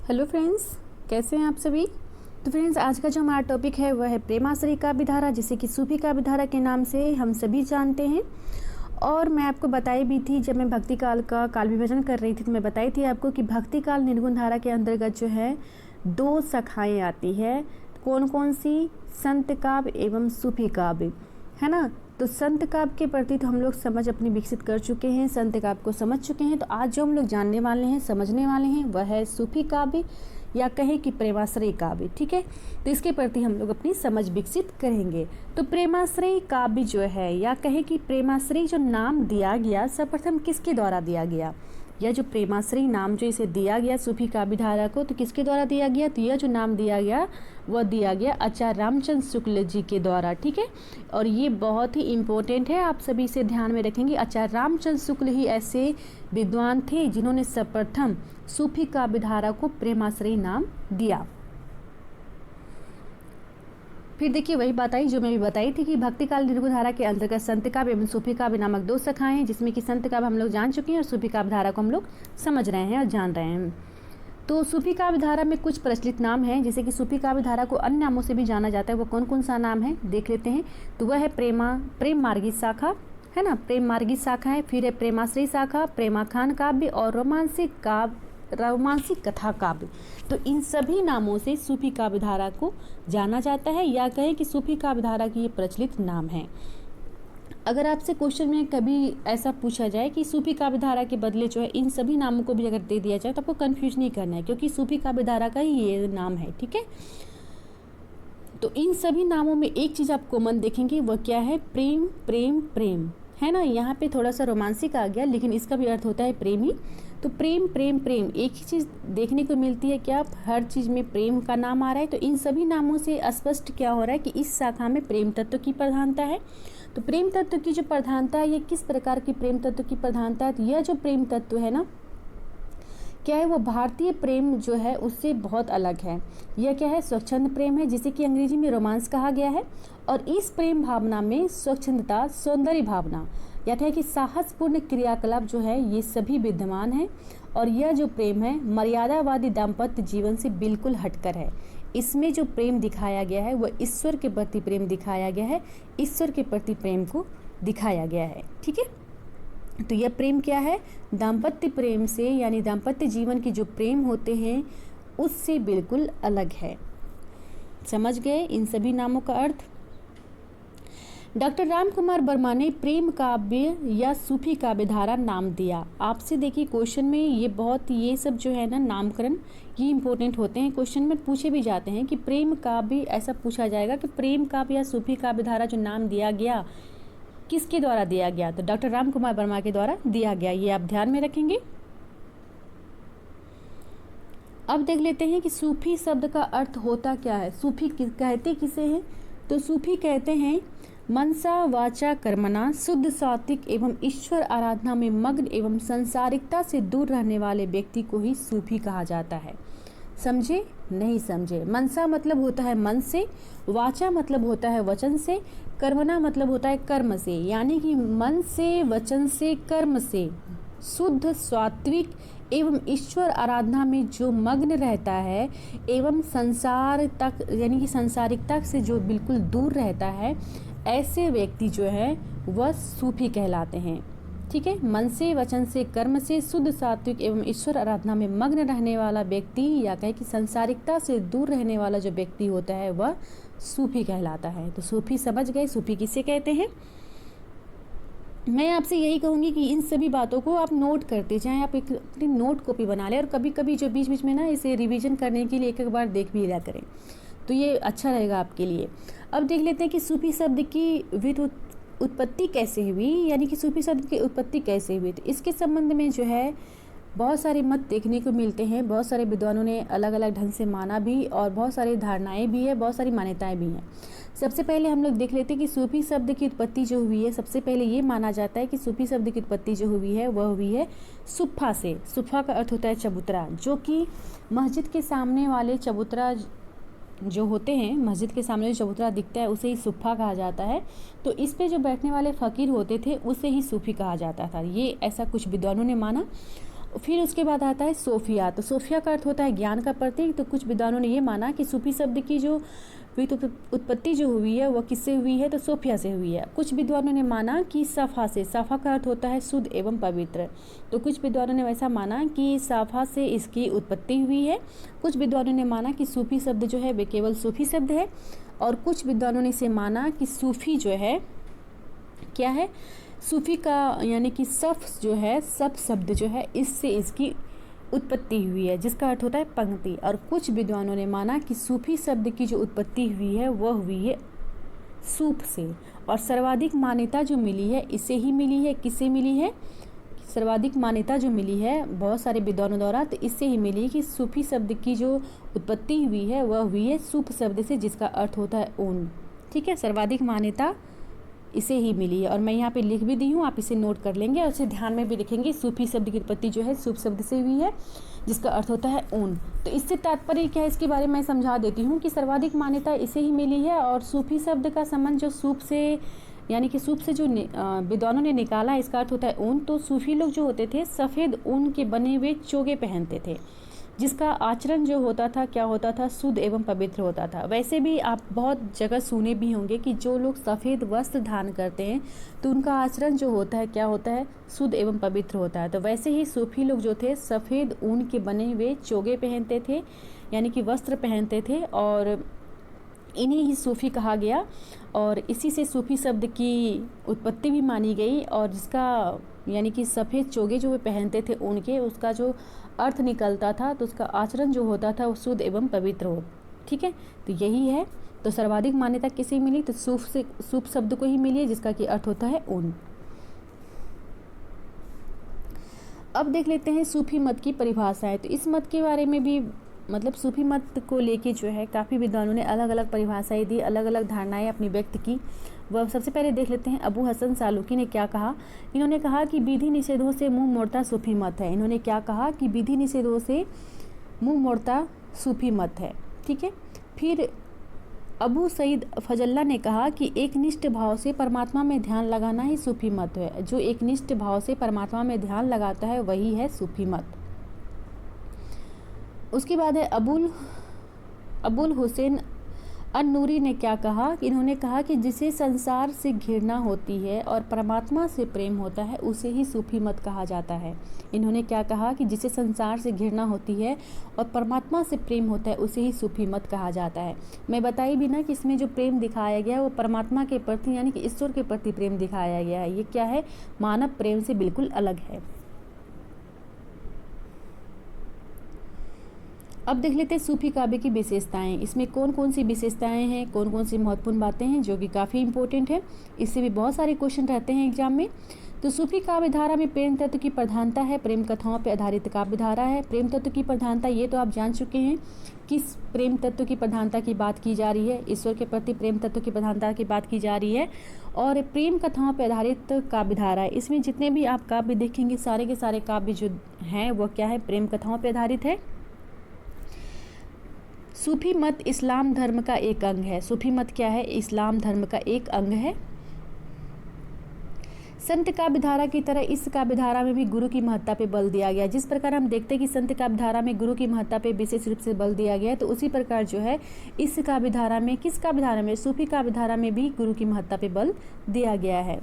Hello friends, कैसे हैं आप सभी। तो फ्रेंड्स, आज का जो हमारा टॉपिक है वह है प्रेमाश्रयी काव्य धारा, जिसे कि सूफी काव्य धारा के नाम से हम सभी जानते हैं। और मैं आपको बताई भी थी, जब मैं भक्ति काल का काल विभाजन कर रही थी तो मैं बताई थी आपको कि भक्ति काल निर्गुण धारा के अंतर्गत जो है दो शाखाएँ आती है। कौन कौन सी? संत काव्य एवं सूफी काव्य, है ना। तो संत काव्य के प्रति तो हम लोग समझ अपनी विकसित कर चुके हैं, संत काव्य को समझ चुके हैं। तो आज जो हम लोग जानने वाले हैं, समझने वाले हैं, वह है सूफी काव्य या कहें कि प्रेमाश्रयी काव्य। ठीक है, तो इसके प्रति हम लोग अपनी समझ विकसित करेंगे। तो प्रेमाश्रयी काव्य जो है या कहें कि प्रेमाश्रयी जो नाम दिया गया सर्वप्रथम किसके द्वारा दिया गया? यह जो प्रेमाश्रयी नाम जो इसे दिया गया सूफी काव्य धारा को, तो किसके द्वारा दिया गया? तो यह जो नाम दिया गया वह दिया गया आचार्य रामचंद्र शुक्ल जी के द्वारा। ठीक है, और ये बहुत ही इम्पोर्टेंट है, आप सभी इसे ध्यान में रखेंगे। आचार्य रामचंद्र शुक्ल ही ऐसे विद्वान थे जिन्होंने सर्वप्रथम सूफी काव्य धारा को प्रेमाश्रयी नाम दिया। फिर देखिए वही बात आई जो मैं भी बताई थी कि भक्ति काल निर्गुण धारा के अंतर्गत संत काव्य एवं सूफी काव्य नामक दो शाखाएं हैं, जिसमें कि संत काव्य हम लोग जान चुके हैं और सूफी काव्य धारा को हम लोग समझ रहे हैं और जान रहे हैं। तो सूफी काव्य धारा में कुछ प्रचलित नाम हैं, जैसे कि सूफी काव्य धारा को अन्य नामों से भी जाना जाता है। वो कौन कौन सा नाम है देख लेते हैं। तो वह है प्रेम मार्गी शाखा, है ना, प्रेम मार्गी शाखा है। फिर है प्रेमाश्रयी शाखा, प्रेमाख्यान काव्य और रोमांसिक कथा काव्य। तो इन सभी नामों से सूफी काव्य धारा को जाना जाता है, या कहें कि सूफी काव्य धारा की ये प्रचलित नाम है। अगर आपसे क्वेश्चन में कभी ऐसा पूछा जाए कि सूफी काव्य धारा के बदले जो है इन सभी नामों को भी अगर दे दिया जाए, तो आपको कंफ्यूज नहीं करना है, क्योंकि सूफी काव्य धारा का ही ये नाम है। ठीक है, तो इन सभी नामों में एक चीज़ आप कॉमन देखेंगे, वह क्या है? प्रेम प्रेम प्रेम, है ना। यहाँ पे थोड़ा सा रोमांसिक आ गया, लेकिन इसका भी अर्थ होता है प्रेम ही। तो प्रेम प्रेम प्रेम एक ही चीज़ देखने को मिलती है। क्या हर चीज़ में प्रेम का नाम आ रहा है? तो इन सभी नामों से स्पष्ट क्या हो रहा है कि इस शाखा में प्रेम तत्व की प्रधानता है। तो प्रेम तत्व की जो प्रधानता है, ये किस प्रकार की प्रेम तत्व की प्रधानता है? तो यह जो प्रेम तत्व है ना, क्या है, वो भारतीय प्रेम जो है उससे बहुत अलग है। यह क्या है? स्वच्छंद प्रेम है, जिसे कि अंग्रेजी में रोमांस कहा गया है। और इस प्रेम भावना में स्वच्छंदता, सौंदर्य भावना या है कि साहसपूर्ण क्रियाकलाप जो है ये सभी विद्यमान है। और यह जो प्रेम है मर्यादावादी दाम्पत्य जीवन से बिल्कुल हटकर है। इसमें जो प्रेम दिखाया गया है वह ईश्वर के प्रति प्रेम दिखाया गया है, ईश्वर के प्रति प्रेम को दिखाया गया है। ठीक है, तो यह प्रेम क्या है? दाम्पत्य प्रेम से, यानी दाम्पत्य जीवन के जो प्रेम होते हैं उससे बिल्कुल अलग है। समझ गए इन सभी नामों का अर्थ। डॉक्टर राम कुमार वर्मा ने प्रेम काव्य या सूफी काव्य धारा नाम दिया। आपसे देखिए क्वेश्चन में ये सब जो है ना नामकरण, ये इंपॉर्टेंट होते हैं। क्वेश्चन में पूछे भी जाते हैं कि प्रेम काव्य, ऐसा पूछा जाएगा कि प्रेम काव्य या सूफी काव्य धारा जो नाम दिया गया किसके द्वारा दिया गया? तो डॉक्टर राम कुमार वर्मा के द्वारा दिया गया। ये आप ध्यान में रखेंगे। अब देख लेते हैं कि सूफी शब्द का अर्थ होता क्या है। सूफी कहते किसे हैं? तो सूफी कहते हैं मनसा वाचा कर्मणा शुद्ध सात्विक एवं ईश्वर आराधना में मग्न एवं संसारिकता से दूर रहने वाले व्यक्ति को ही सूफी कहा जाता है। समझे? नहीं समझे? मनसा मतलब होता है मन से, वाचा मतलब होता है वचन से, कर्मणा मतलब होता है कर्म से, यानी कि मन से, वचन से, कर्म से शुद्ध सात्विक एवं ईश्वर आराधना में जो मग्न रहता है एवं संसार तक, यानी कि संसारिकता से जो बिल्कुल दूर रहता है, ऐसे व्यक्ति जो है वह सूफी कहलाते हैं। ठीक है, मन से, वचन से, कर्म से शुद्ध सात्विक एवं ईश्वर आराधना में मग्न रहने वाला व्यक्ति, या कहें कि संसारिकता से दूर रहने वाला जो व्यक्ति होता है वह सूफी कहलाता है। तो सूफी समझ गए, सूफी किसे कहते हैं। मैं आपसे यही कहूँगी कि इन सभी बातों को आप नोट करते जाएं, आप एक अपनी नोट कॉपी बना लें, और कभी कभी जो बीच बीच में ना इसे रिवीजन करने के लिए एक बार देख भी लिया करें, तो ये अच्छा रहेगा आपके लिए। अब देख लेते हैं कि सूफी शब्द की उत्पत्ति कैसे हुई, यानी कि सूफी शब्द की उत्पत्ति कैसे हुई। तो इसके संबंध में जो है बहुत सारे मत देखने को मिलते हैं, बहुत सारे विद्वानों ने अलग अलग ढंग से माना भी, और बहुत सारी धारणाएं भी है, बहुत सारी मान्यताएं भी हैं। सबसे पहले हम लोग देख लेते हैं कि सूफी शब्द की उत्पत्ति जो हुई है, सबसे पहले ये माना जाता है कि सूफी शब्द की उत्पत्ति जो हुई है वह हुई है सुफ़ा से। सुफ़ा का अर्थ होता है चबूतरा, जो कि मस्जिद के सामने वाले चबूतरा जो होते हैं, मस्जिद के सामने जो चबूतरा दिखता है उसे ही सुफ़ा कहा जाता है। तो इस पे जो बैठने वाले फ़कीर होते थे उसे ही सूफी कहा जाता था। ये ऐसा कुछ विद्वानों ने माना। फिर उसके बाद आता है सोफिया। तो सोफिया का अर्थ होता है ज्ञान का प्रतीक। तो कुछ विद्वानों ने ये माना कि सूफी शब्द की जो उत्पत्ति जो हुई है वह किससे हुई है, तो सोफिया से हुई है। कुछ विद्वानों ने माना कि साफा से, साफा का अर्थ होता है शुद्ध एवं पवित्र। तो कुछ विद्वानों ने वैसा माना कि साफा से इसकी उत्पत्ति हुई है। कुछ विद्वानों ने माना कि सूफी शब्द जो है वे केवल सूफी शब्द है। और कुछ विद्वानों ने इसे माना कि सूफी जो है क्या है, सूफी का यानी कि सफ जो है, सफ शब्द जो है इससे इसकी उत्पत्ति हुई है, जिसका अर्थ होता है पंक्ति। और कुछ विद्वानों ने माना कि सूफी शब्द की जो उत्पत्ति हुई है वह हुई है सूफ से। और सर्वाधिक मान्यता जो मिली है इसे ही मिली है। किससे मिली है? सर्वाधिक मान्यता जो मिली है बहुत सारे विद्वानों द्वारा, तो इससे ही मिली कि सूफी शब्द की जो उत्पत्ति हुई है वह हुई है सूफ शब्द से, जिसका अर्थ होता है ऊन। ठीक है, सर्वाधिक मान्यता इसे ही मिली है। और मैं यहाँ पे लिख भी दी हूँ, आप इसे नोट कर लेंगे और इसे ध्यान में भी रखेंगे। सूफी शब्द की उत्पत्ति जो है सूफ शब्द से हुई है, जिसका अर्थ होता है ऊन। तो इससे तात्पर्य क्या है, इसके बारे में मैं समझा देती हूँ कि सर्वाधिक मान्यता इसे ही मिली है। और सूफी शब्द का संबंध जो सूफ से यानी कि सूफ से जो विद्वानों ने निकाला है, इसका अर्थ होता है ऊन। तो सूफी लोग जो होते थे सफ़ेद ऊन के बने हुए चोगे पहनते थे, जिसका आचरण जो होता था क्या होता था, शुद्ध एवं पवित्र होता था। वैसे भी आप बहुत जगह सुने भी होंगे कि जो लोग सफ़ेद वस्त्र धारण करते हैं तो उनका आचरण जो होता है क्या होता है, शुद्ध एवं पवित्र होता है। तो वैसे ही सूफी लोग जो थे सफ़ेद ऊन के बने हुए चोगे पहनते थे, यानी कि वस्त्र पहनते थे, और इन्हीं ही सूफी कहा गया। और इसी से सूफी शब्द की उत्पत्ति भी मानी गई। और जिसका यानी कि सफ़ेद चोगे जो वे पहनते थे ऊन के, उसका जो अर्थ निकलता था तो उसका आचरण जो होता था वो शुद्ध एवं पवित्र हो। ठीक है, तो यही है। तो सर्वाधिक मान्यता किसे मिली, तो सूफ शब्द को ही मिली है, जिसका कि अर्थ होता है ऊन। अब देख लेते हैं सूफी मत की परिभाषाएं। तो इस मत के बारे में भी मतलब सूफी मत को लेके जो है काफ़ी विद्वानों ने अलग अलग परिभाषाएं दी, अलग अलग धारणाएं अपनी व्यक्त की। वह सबसे पहले देख लेते हैं अबू हसन सालुकी ने क्या कहा। इन्होंने कहा कि विधि निषेधों से मुंह मोड़ता सूफी मत है। इन्होंने क्या कहा कि विधि निषेधों से मुंह मोड़ता सूफी मत है। ठीक है, फिर अबू सईद फजल्ला ने कहा कि एक निष्ठ भाव से परमात्मा में ध्यान लगाना ही सूफी मत है। जो एक निष्ठ भाव से परमात्मा में ध्यान लगाता है वही है सूफी मत। उसके बाद है अबुल हुसैन अन-नूरी ने क्या कहा, इन्होंने कहा कि जिसे संसार से घृणा होती है और परमात्मा से प्रेम होता है उसे ही सूफी मत कहा जाता है। इन्होंने क्या कहा कि जिसे संसार से घृणा होती है और परमात्मा से प्रेम होता है उसे ही सूफी मत कहा जाता है। मैं बताई भी ना कि इसमें जो प्रेम दिखाया गया है वो परमात्मा के प्रति यानी कि ईश्वर के प्रति प्रेम दिखाया गया है। ये क्या है, मानव प्रेम से बिल्कुल अलग है। अब देख लेते हैं सूफी काव्य की विशेषताएं। इसमें कौन कौन सी विशेषताएं हैं, कौन कौन सी महत्वपूर्ण बातें हैं जो कि काफ़ी इंपॉर्टेंट है। इससे भी बहुत सारे क्वेश्चन रहते हैं एग्जाम में। तो सूफी काव्य धारा में प्रेम तत्व की प्रधानता है, प्रेम कथाओं पर आधारित काव्य धारा है। प्रेम तत्व की प्रधानता ये तो आप जान चुके हैं, किस प्रेम तत्व की प्रधानता की बात की जा रही है, ईश्वर के प्रति प्रेम तत्व की प्रधानता की बात की जा रही है। और प्रेम कथाओं पर आधारित काव्य धारा है। इसमें जितने भी आप काव्य देखेंगे सारे के सारे काव्य जो हैं वह क्या है, प्रेम कथाओं पर आधारित है। सूफी मत इस्लाम धर्म का एक अंग है। सूफी मत क्या है, इस्लाम धर्म का एक अंग है। संत काव्य धारा की तरह इस काव्य धारा में भी गुरु की महत्ता पे बल दिया गया। जिस प्रकार हम देखते हैं कि संत काव्य धारा में गुरु की महत्ता पे विशेष रूप से बल दिया गया है, तो उसी प्रकार जो है इस काव्य धारा में, किस काव्य धारा में, सूफी काव्य धारा में भी गुरु की महत्ता पे बल दिया गया है।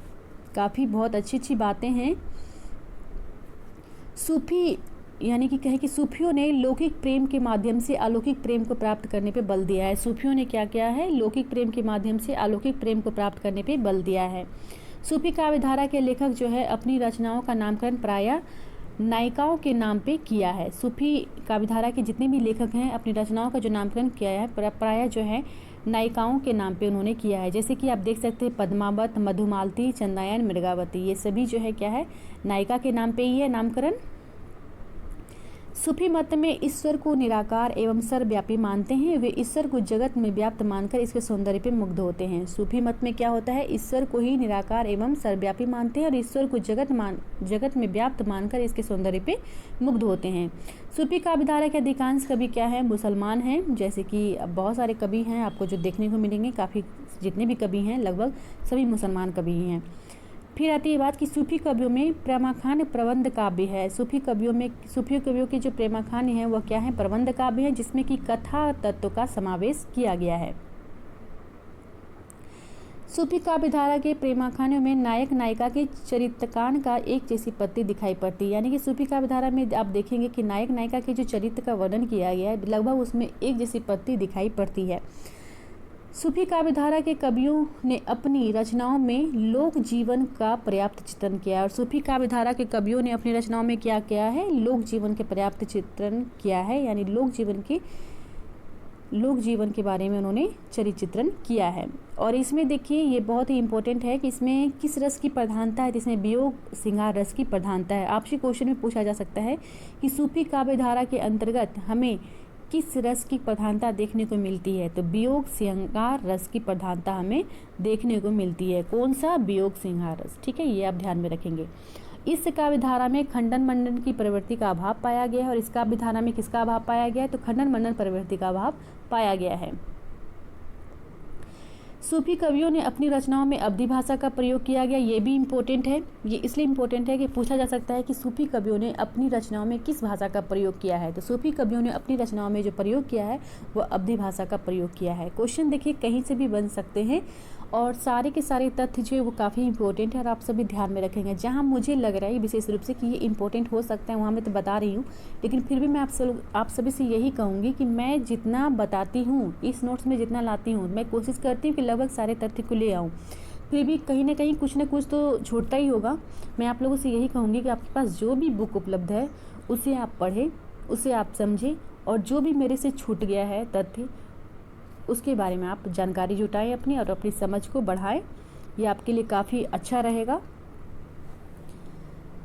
काफ़ी बहुत अच्छी अच्छी बातें हैं। सूफी यानी कि कहें कि सूफियों ने लौकिक प्रेम के माध्यम से अलौकिक प्रेम को प्राप्त करने पे बल दिया है। सूफियों ने क्या किया है, लौकिक प्रेम के माध्यम से अलौकिक प्रेम को प्राप्त करने पे बल दिया है। सूफी काव्य धारा के लेखक जो है अपनी रचनाओं का नामकरण प्रायः नायिकाओं के नाम पे किया है। सूफी काव्य धारा के जितने भी लेखक हैं अपनी रचनाओं का जो नामकरण किया है प्रायः जो है नायिकाओं के नाम पे उन्होंने किया है। जैसे कि आप देख सकते हैं पद्मावत, मधुमालती, चंदायन, मृगावती, ये सभी जो है क्या है, नायिका के नाम पे ही है नामकरण। सूफी मत में ईश्वर को निराकार एवं सर्वव्यापी मानते हैं। वे ईश्वर को जगत में व्याप्त मानकर इसके सौंदर्य पे मुग्ध होते हैं। सूफी मत में क्या होता है, ईश्वर को ही निराकार एवं सर्वव्यापी मानते हैं और ईश्वर को जगत में व्याप्त मानकर इसके सौंदर्य पे मुग्ध होते हैं। सूफी काव्य धारा के अधिकांश कवि क्या है, मुसलमान हैं। जैसे कि बहुत सारे कवि हैं आपको जो देखने को मिलेंगे, काफ़ी जितने भी कवि हैं लगभग सभी मुसलमान कवि ही हैं। फिर आती है बात कि सूफी कवियों में प्रेमाखान प्रबंध काव्य है। सूफी कवियों के जो प्रेमाखान हैं वह क्या है, प्रबंध काव्य है, जिसमें कि कथा तत्व का समावेश किया गया है। सूफी काव्य धारा के प्रेमाखानों में नायक नायिका के चरित्रकान का एक जैसी पत्ती दिखाई पड़ती है। यानी कि सूफी काव्य धारा में आप देखेंगे कि नायक नायिका के जो चरित्र का वर्णन किया गया है लगभग उसमें एक जैसी पत्ती दिखाई पड़ती है। सूफी काव्य धारा के कवियों ने अपनी रचनाओं में लोक जीवन का पर्याप्त चित्रण किया है। और सूफी काव्य धारा के कवियों ने अपनी रचनाओं में क्या किया है, लोक जीवन के पर्याप्त चित्रण किया है। यानी लोक जीवन के बारे में उन्होंने चरित्र चित्रण किया है। और इसमें देखिए ये बहुत ही इंपॉर्टेंट है कि इसमें किस रस की प्रधानता है, तो इसमें वियोग श्रृंगार रस की प्रधानता है। आपसे क्वेश्चन में पूछा जा सकता है कि सूफी काव्य धारा के अंतर्गत हमें किस रस की प्रधानता देखने को मिलती है, तो वियोग श्रृंगार रस की प्रधानता हमें देखने को मिलती है। कौन सा, वियोग श्रृंगार रस। ठीक है, ये आप ध्यान में रखेंगे। इस काव्य धारा में खंडन मंडन की प्रवृत्ति का अभाव पाया गया है। और इस काव्य धारा में किसका अभाव पाया गया है, तो खंडन मंडन प्रवृत्ति का अभाव पाया गया है। सूफी कवियों ने अपनी रचनाओं में अवधी भाषा का प्रयोग किया गया। ये भी इम्पोर्टेंट है। ये इसलिए इम्पोर्टेंट है कि पूछा जा सकता है कि सूफी कवियों ने अपनी रचनाओं में किस भाषा का प्रयोग किया है, तो सूफी कवियों ने अपनी रचनाओं में जो प्रयोग किया है वो अवधी भाषा का प्रयोग किया है। क्वेश्चन देखिए कहीं से भी बन सकते हैं और सारे के सारे तथ्य जो है वो काफ़ी इंपॉर्टेंट है और आप सभी ध्यान में रखेंगे। जहाँ मुझे लग रहा है विशेष रूप से कि ये इंपॉर्टेंट हो सकता है वहाँ मैं तो बता रही हूँ, लेकिन फिर भी मैं आप सभी से यही कहूँगी कि मैं जितना बताती हूँ, इस नोट्स में जितना लाती हूँ, मैं कोशिश करती हूँ कि लगभग सारे तथ्य को ले आऊँ। फिर भी कहीं ना कहीं कुछ ना कुछ तो छूटता ही होगा। मैं आप लोगों से यही कहूँगी कि आपके पास जो भी बुक उपलब्ध है उसे आप पढ़ें, उसे आप समझें और जो भी मेरे से छूट गया है तथ्य उसके बारे में आप जानकारी जुटाएं अपनी और अपनी समझ को बढ़ाएं। ये आपके लिए काफ़ी अच्छा रहेगा।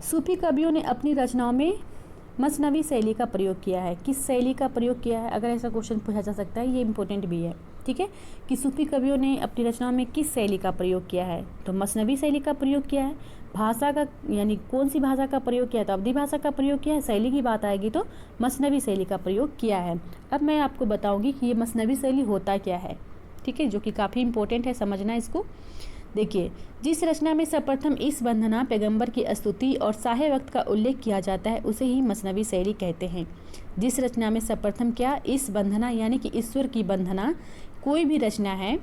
सूफी कवियों ने अपनी रचनाओं में मसनवी शैली का प्रयोग किया है। किस शैली का प्रयोग किया है, अगर ऐसा क्वेश्चन पूछा जा सकता है, ये इंपॉर्टेंट भी है। ठीक है, कि सूफी कवियों ने अपनी रचनाओं में किस शैली का प्रयोग किया है, तो मसनवी शैली का प्रयोग किया है। भाषा का यानी कौन सी भाषा का प्रयोग किया है, तो अवधी भाषा का प्रयोग किया है। शैली की बात आएगी तो मसनवी शैली का प्रयोग किया है। अब मैं आपको बताऊंगी कि ये मसनवी शैली होता क्या है। ठीक है, जो कि काफ़ी इंपॉर्टेंट है समझना इसको। देखिए, जिस रचना में सर्वप्रथम इस वंदना पैगंबर की स्तुति और साहे वक्त का उल्लेख किया जाता है उसे ही मसनवी शैली कहते हैं। जिस रचना में सर्वप्रथम क्या, इस वंदना यानी कि ईश्वर की वंदना, कोई भी रचना है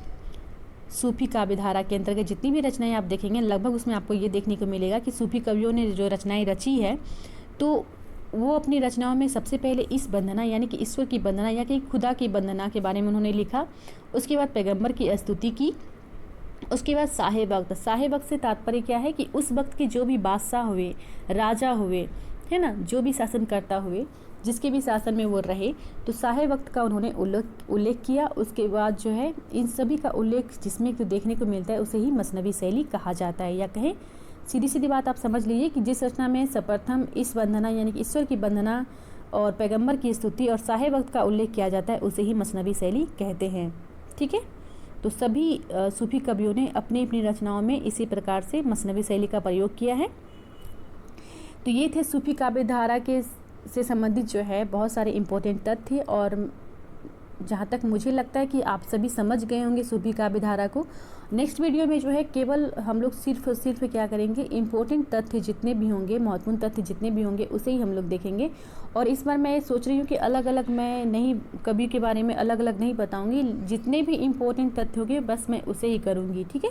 सूफी काव्य धारा के अंतर्गत जितनी भी रचनाएं आप देखेंगे लगभग उसमें आपको ये देखने को मिलेगा कि सूफी कवियों ने जो रचनाएं रची है तो वो अपनी रचनाओं में सबसे पहले इस वंदना यानी कि ईश्वर की वंदना या कि खुदा की वंदना के बारे में उन्होंने लिखा। उसके बाद पैगंबर की स्तुति की। उसके बाद साहे वक्त से तात्पर्य क्या है कि उस वक्त के जो भी बादशाह हुए, राजा हुए, है ना, जो भी शासनकर्ता हुए, जिसके भी शासन में वो रहे, तो साहे वक्त का उन्होंने उल्लेख किया। उसके बाद जो है इन सभी का उल्लेख जिसमें तो देखने को मिलता है उसे ही मसनवी शैली कहा जाता है। या कहें सीधी सीधी बात आप समझ लीजिए कि जिस रचना में सर्वप्रथम इस वंदना यानी कि ईश्वर की वंदना और पैगंबर की स्तुति और साहे वक्त का उल्लेख किया जाता है उसे ही मसनवी शैली कहते हैं। ठीक है, तो सभी सूफी कवियों ने अपनी अपनी रचनाओं में इसी प्रकार से मसनवी शैली का प्रयोग किया है। तो ये थे सूफी काव्य धारा के से संबंधित जो है बहुत सारे इम्पोर्टेंट तथ्य। और जहाँ तक मुझे लगता है कि आप सभी समझ गए होंगे सूफी काव्य धारा को। नेक्स्ट वीडियो में जो है केवल हम लोग सिर्फ क्या करेंगे, इम्पोर्टेंट तथ्य जितने भी होंगे, महत्वपूर्ण तथ्य जितने भी होंगे उसे ही हम लोग देखेंगे। और इस बार मैं सोच रही हूँ कि अलग अलग मैं नहीं, कवि के बारे में अलग अलग नहीं बताऊँगी, जितने भी इम्पोर्टेंट तथ्य होंगे बस मैं उसे ही करूँगी। ठीक है,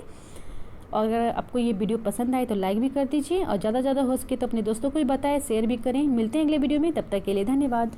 और अगर आपको ये वीडियो पसंद आए तो लाइक भी कर दीजिए और ज़्यादा से ज़्यादा हो सके तो अपने दोस्तों को भी बताएं, शेयर भी करें। मिलते हैं अगले वीडियो में, तब तक के लिए धन्यवाद।